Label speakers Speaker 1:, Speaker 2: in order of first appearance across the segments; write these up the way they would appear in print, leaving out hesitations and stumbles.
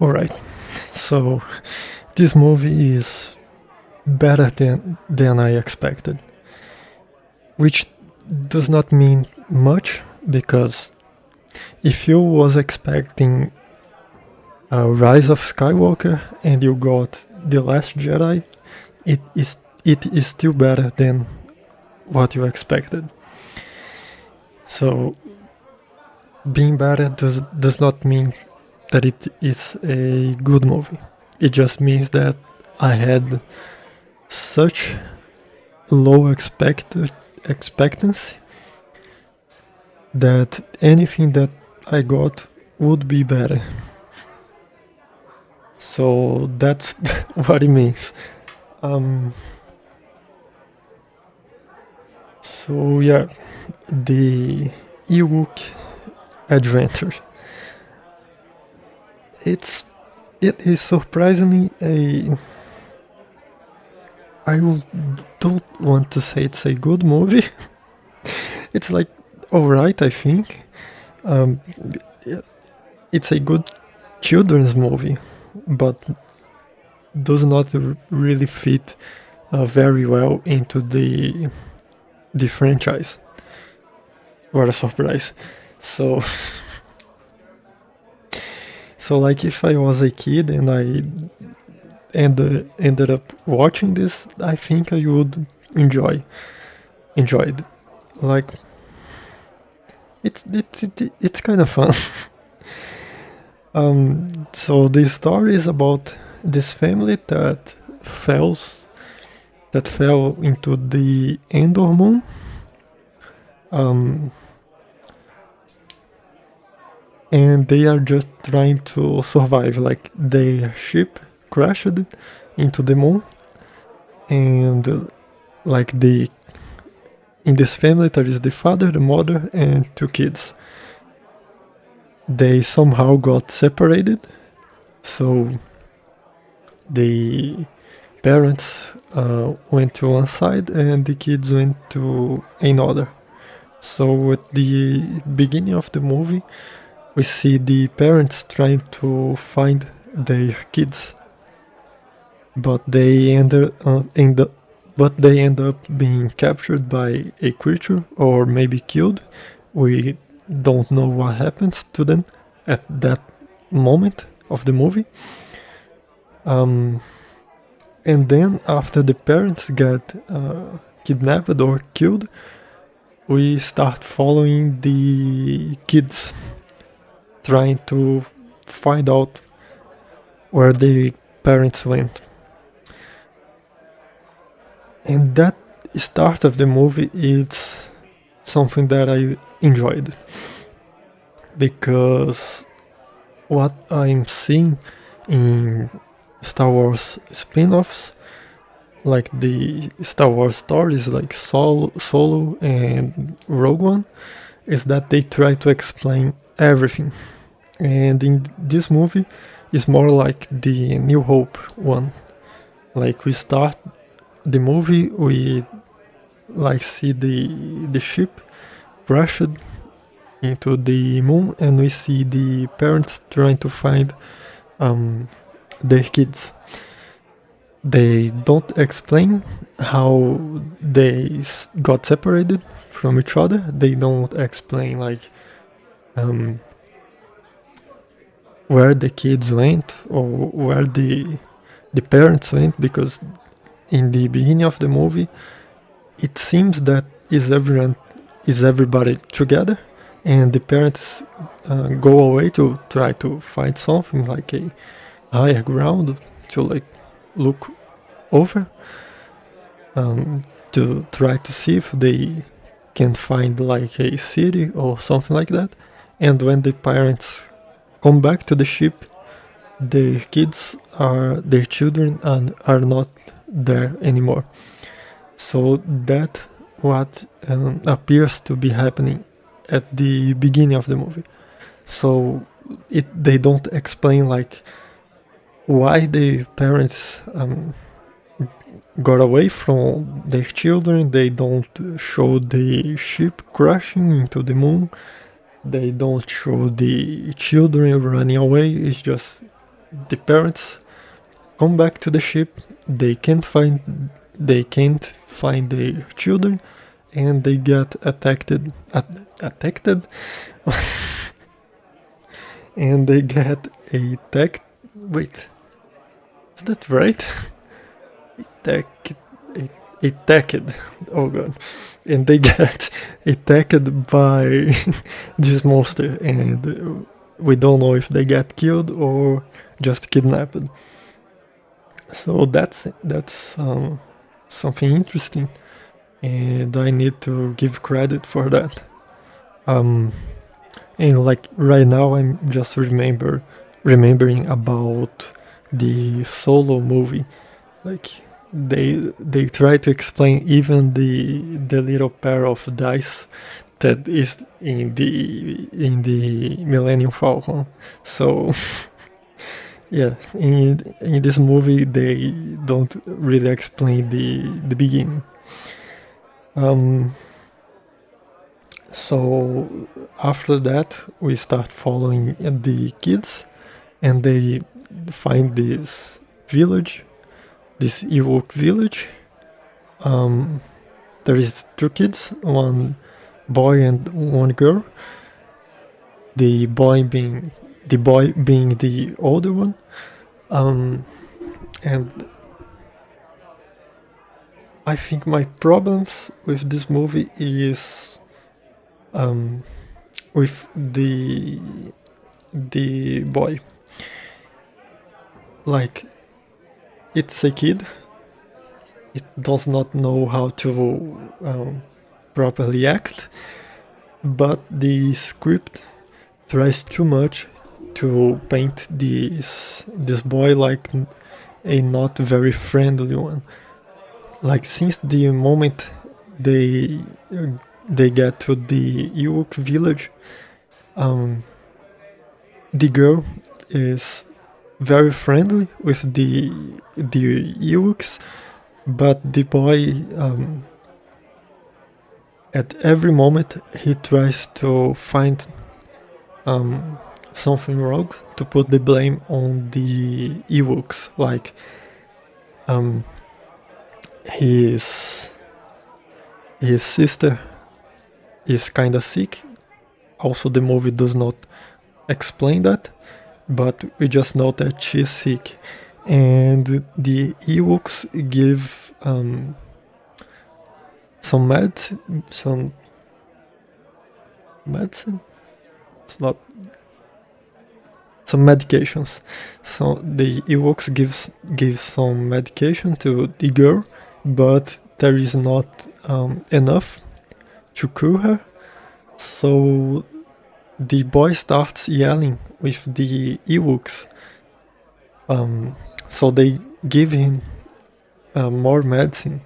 Speaker 1: Alright, so this movie is better than I expected, which does not mean much because if you was expecting a Rise of Skywalker and you got The Last Jedi, it is still better than what you expected. So being better does not mean that it is a good movie. It just means that I had such low expectancy that anything that I got would be better. So that's what it means. Um, so yeah, the Ewok adventure. It's it is surprisingly a. I don't want to say it's a good movie. It's like alright, I think. Um, it's a good children's movie, but does not really fit very well into the franchise. What a surprise! So, so like if I was a kid and I ended up watching this, I think I would enjoy it. Like it's kind of fun. So the story is about this family fells that fell into the Endor moon. Um, and they are just trying to survive. Like their ship crashed into the moon, and like the in this family there is the father, the mother, and two kids. They somehow got separated, so the parents went to one side and the kids went to another. So at the beginning of the movie, we see the parents trying to find their kids, but they end up being captured by a creature or maybe killed. We don't know what happens to them at that moment of the movie. Um, and then after the parents get kidnapped or killed, we start following the kids trying to find out where the parents went. And that start of the movie is something that I enjoyed because what I'm seeing in Star Wars spin-offs, like the Star Wars stories like Solo and Rogue One, is that they try to explain everything. And in this movie, it's more like the New Hope one. Like we start the movie, we like see the ship crashed into the moon, and we see the parents trying to find um, their kids. They don't explain how they got separated from each other. They don't explain like um, where the kids went or where the parents went, because in the beginning of the movie it seems that is everybody together, and the parents go away to try to find something like a higher ground to like look over, to try to see if they can find like a city or something like that. And when the parents come back to the ship, their children are not there anymore. So that what appears to be happening at the beginning of the movie. So they don't explain like why the parents got away from their children. They don't show the ship crashing into the moon. They don't show the children running away. It's just the parents come back to the ship. They can't find their children, and they get attacked, and they get attacked. Wait, is that right? Attacked, attacked. Oh god! And they get attacked by this monster, and we don't know if they get killed or just kidnapped. So that's something interesting, and I need to give credit for that. Um, and like right now, I'm just remembering about the Solo movie. Like they try to explain even the little pair of dice that is in the Millennium Falcon. So yeah, in this movie they don't really explain the beginning. Um, so after that we start following the kids, and they find this village, this Ewok village. Um, there is two kids, one boy and one girl. The boy being the older one. And I think my problems with this movie is with the boy. Like, it's a kid. It does not know how to properly act, but the script tries too much to paint this boy like a not very friendly one. Like, since the moment they they get to the Ewok village, the girl is very friendly with the Ewoks, but the boy, at every moment he tries to find something wrong to put the blame on the Ewoks. Like, his his sister is kind of sick. Also, the movie does not explain that, but we just know that she's sick, and the Ewoks give some medicine. It's not some medications. So the Ewoks gives some medication to the girl, but there is not enough to cure her. So the boy starts yelling with the Ewoks. So they give him more medicine.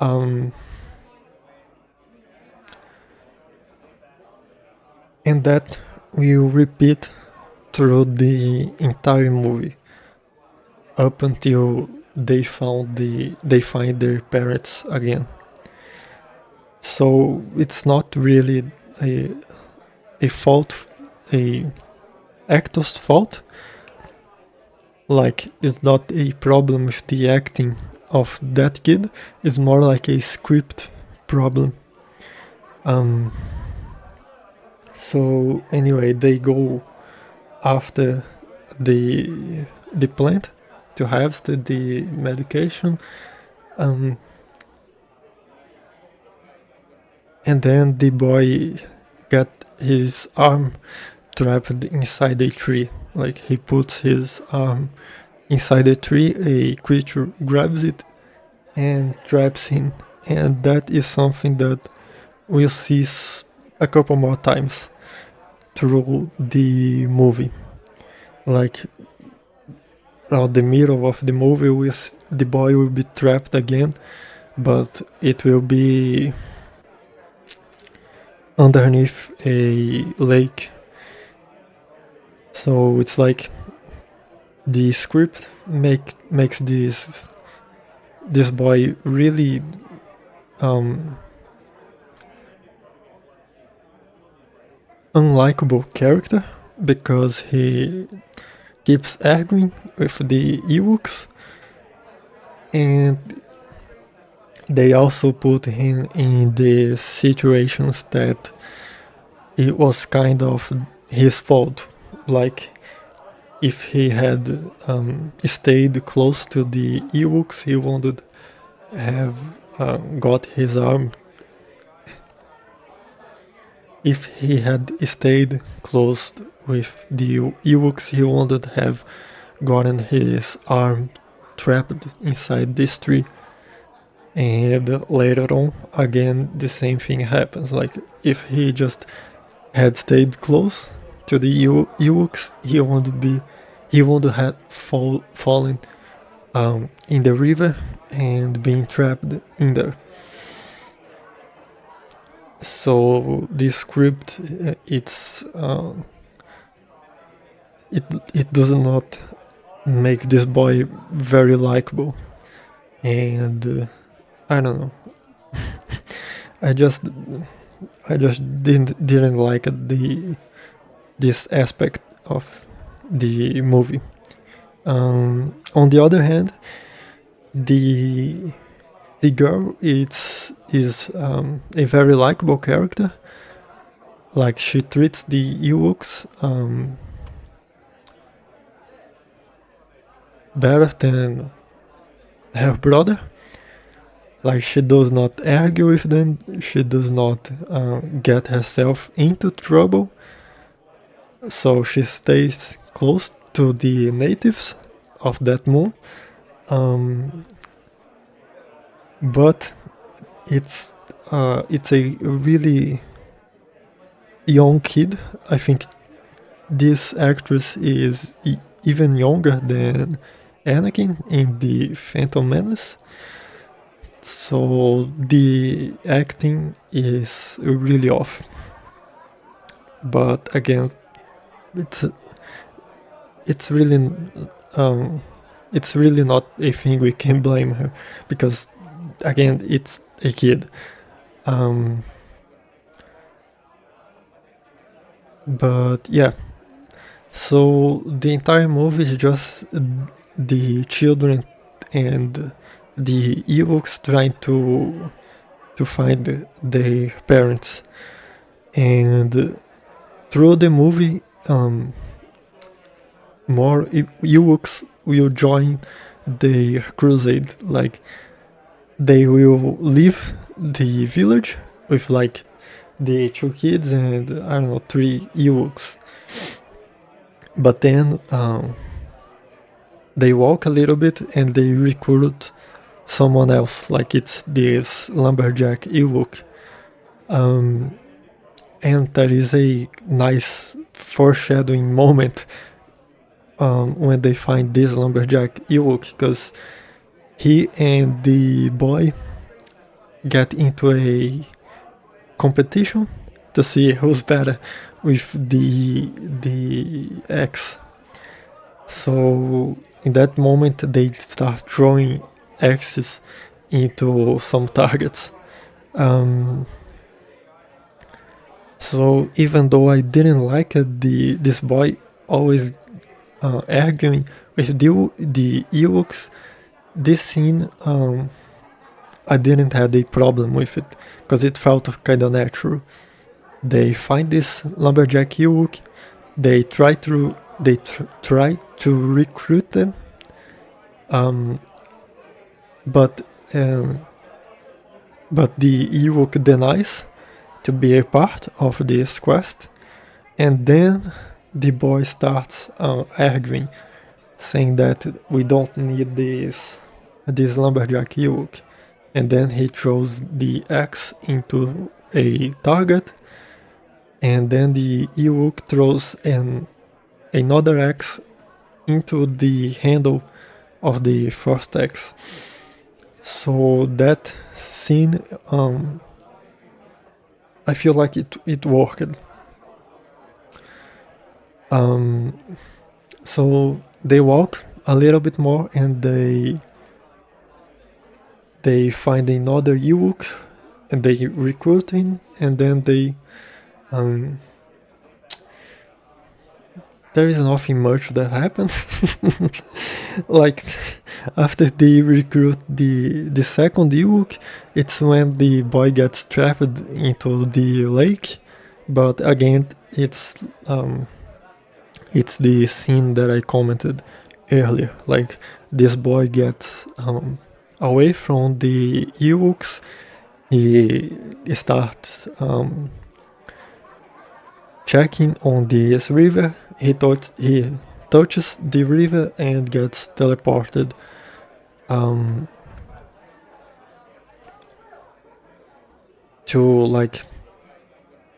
Speaker 1: And that will repeat through the entire movie up until they find their parents again. So it's not really a fault, a actor's fault. Like, it's not a problem with the acting of that kid. It's more like a script problem. So anyway, they go after the plant to harvest the medication, and then the boy got his arm trapped inside a tree. Like, he puts his arm inside a tree, a creature grabs it and traps him, and that is something that we'll see a couple more times through the movie. Like, around the middle of the movie, the boy will be trapped again, but it will be underneath a lake. So it's like the script makes this boy really unlikable character, because keeps arguing with the Ewoks, and they also put him in the situations that it was kind of his fault. Like, if he had stayed close to the Ewoks, he wouldn't have got his arm. If he had stayed close with the Ewoks, he wouldn't have gotten his arm trapped inside this tree. And later on, again, the same thing happens. Like, if he just had stayed close to the Ewoks, he would have fallen in the river and being trapped in there. So this script, it does not make this boy very likable, and I don't know. I just didn't like this aspect of the movie. On the other hand, the girl is a very likable character. Like, she treats the Ewoks better than her brother. Like, she does not argue with them, she does not get herself into trouble, so she stays close to the natives of that moon. But it's a really young kid. I think this actress is even younger than Anakin in the Phantom Menace. So the acting is really off. But again, it's really it's really not a thing we can blame her, because again, it's a kid. But yeah, so the entire movie is just the children and the Ewoks trying to find their parents, and through the movie, more Ewoks will join the crusade. Like, they will leave the village with like the 2 kids and I don't know, 3 Ewoks. But then they walk a little bit and they recruit someone else. Like, it's this lumberjack Ewok. And there is a nice foreshadowing moment when they find this lumberjack Ewok, because he and the boy get into a competition to see who's better with the axe. So in that moment, they start throwing axes into some targets. So even though I didn't like it, this boy always arguing with the Ewoks, this scene, I didn't have a problem with it, because it felt kind of natural. They find this lumberjack Ewok, they try to recruit them, but the Ewok denies to be a part of this quest, and then the boy starts arguing, saying that we don't need this lumberjack Ewok, and then he throws the axe into a target, and then the Ewok throws another axe into the handle of the first axe. So that scene, I feel like it worked. So they walk a little bit more and they find another Ewok and they recruit him, and then they there is nothing much that happens. Like after they recruit the second Ewok, it's when the boy gets trapped into the lake. But again, it's the scene that I commented earlier. Like this boy gets away from the Ewoks. He starts checking on this river. He touches the river and gets teleported to like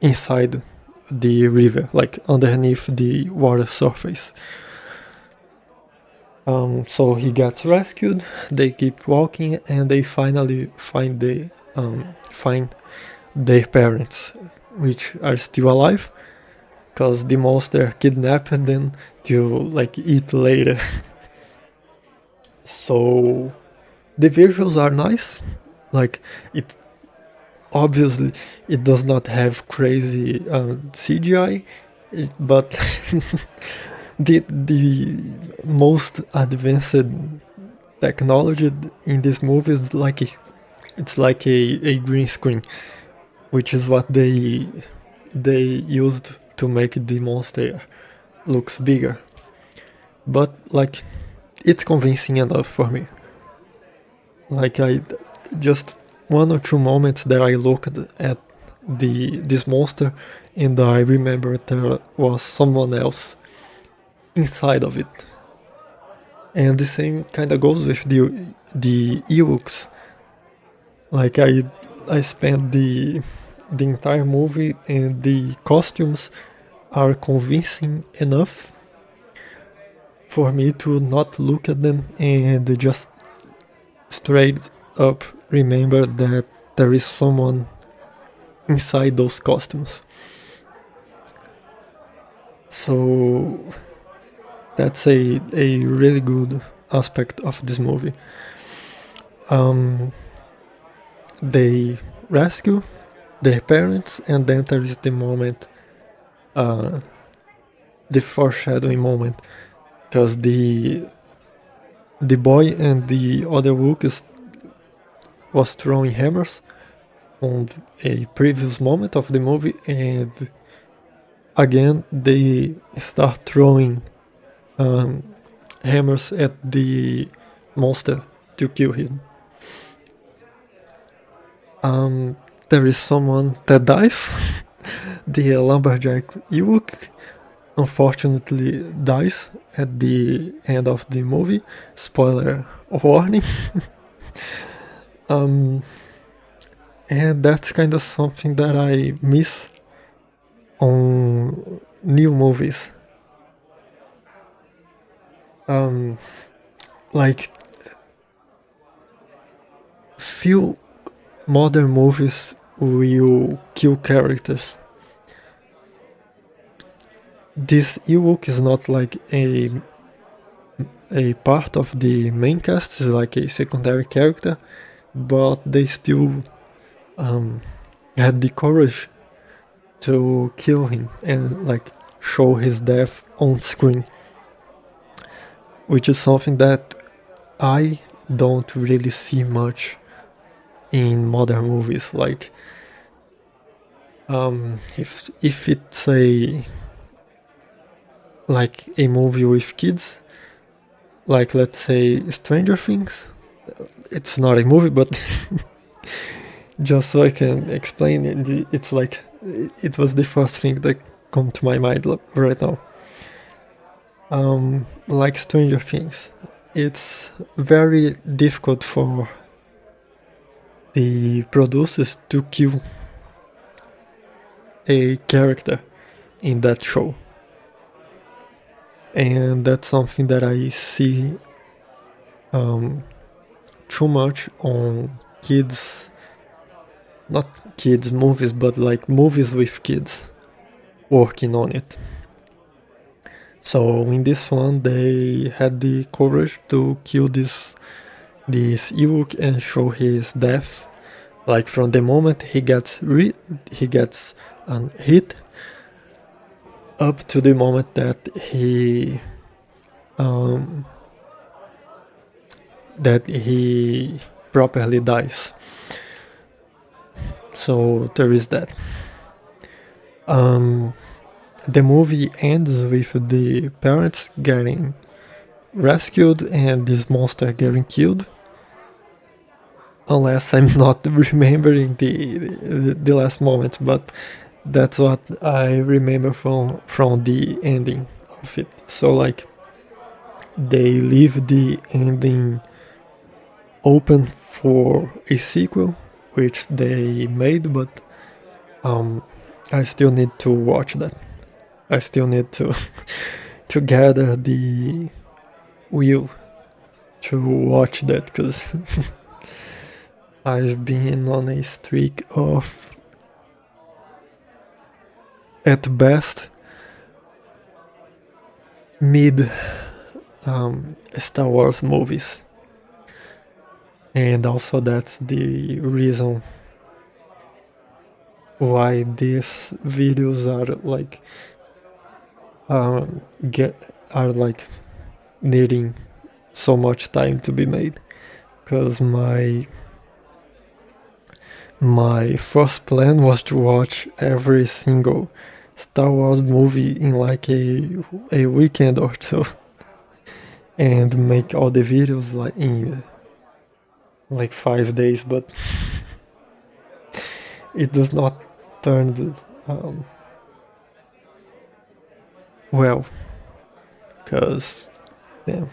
Speaker 1: inside the river, like underneath the water surface. So he gets rescued. They keep walking, and they finally find their parents, which are still alive, because the monster kidnapped them to like eat later. So the visuals are nice. Like it obviously it does not have crazy CGI, but the most advanced technology in this movie is like it's like a green screen, which is what they used to make the monster looks bigger. But like it's convincing enough for me. Like I just one or two moments that I looked at this monster and I remember there was someone else inside of it. And the same kind of goes with the Ewoks. Like I spent the entire movie and the costumes are convincing enough for me to not look at them and just straight up remember that there is someone inside those costumes. So that's a really good aspect of this movie. They rescue their parents, and then there is the moment, the foreshadowing moment, because the boy and the other Wookiees was throwing hammers on a previous moment of the movie, and again they start throwing hammers at the monster to kill him. There is someone that dies. The lumberjack Ewok unfortunately dies at the end of the movie. Spoiler warning. And that's kind of something that I miss on new movies. Like few modern movies will kill characters. This Ewok is not like a part of the main cast, is like a secondary character, but they still had the courage to kill him and like show his death on screen, which is something that I don't really see much in modern movies. Like if it's a movie with kids, like let's say Stranger Things, it's not a movie, but just so I can explain it, it's like it was the first thing that come to my mind right now. Like Stranger Things, it's very difficult for the producers to kill a character in that show, and that's something that I see too much on kids, not kids movies, but like movies with kids working on it. So in this one, they had the courage to kill this Ewok and show his death. Like from the moment he gets hit, up to the moment um, that he properly dies. So there is that. Um, the movie ends with the parents getting rescued and this monster getting killed. Unless I'm not remembering the last moment, but that's what I remember from the ending of it. So like they leave the ending open for a sequel, which they made, but um, I still need to watch that. I still need to to gather the will to watch that because I've been on a streak of at best mid Star Wars movies, and also that's the reason why these videos are like get are like needing so much time to be made because my first plan was to watch every single Star Wars movie in like a weekend or two and make all the videos like in like 5 days, but it does not turn um, well because yeah,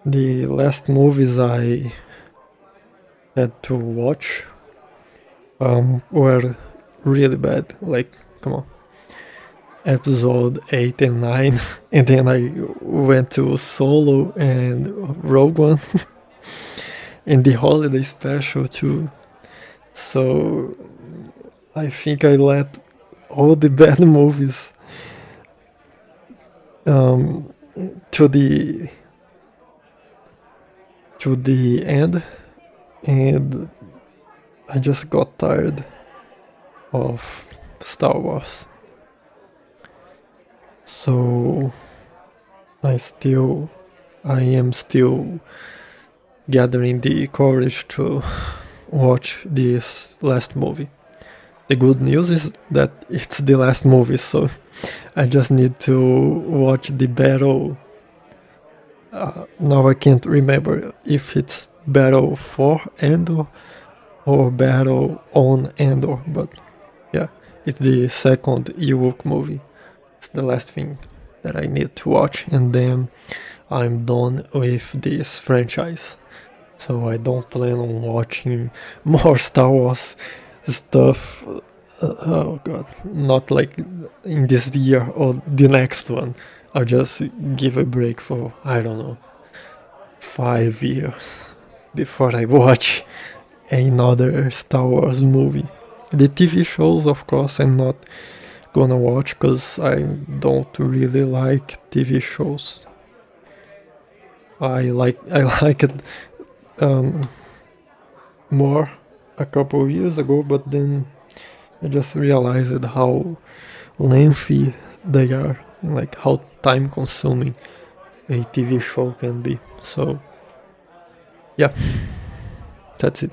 Speaker 1: the last movies I had to watch were really bad. Like, come on, episode 8 and 9, and then I went to Solo and Rogue One, and the holiday special too. So I think I let all the bad movies um, to the to the end, and I just got tired of Star Wars. So I am still gathering the courage to watch this last movie. The good news is that it's the last movie, so I just need to watch the battle. Now I can't remember if it's battle for Endor or battle on Endor, but yeah, it's the second Ewok movie. It's the last thing that I need to watch, and then I'm done with this franchise. So I don't plan on watching more Star Wars stuff. Oh god, not like in this year or the next one. I'll just give a break for, I don't know, 5 years before I watch another Star Wars movie. The TV shows, of course, I'm not gonna watch because I don't really like TV shows. I like it um, more a couple of years ago, but then I just realized how lengthy they are, and like how time consuming a TV show can be. So yeah, that's it.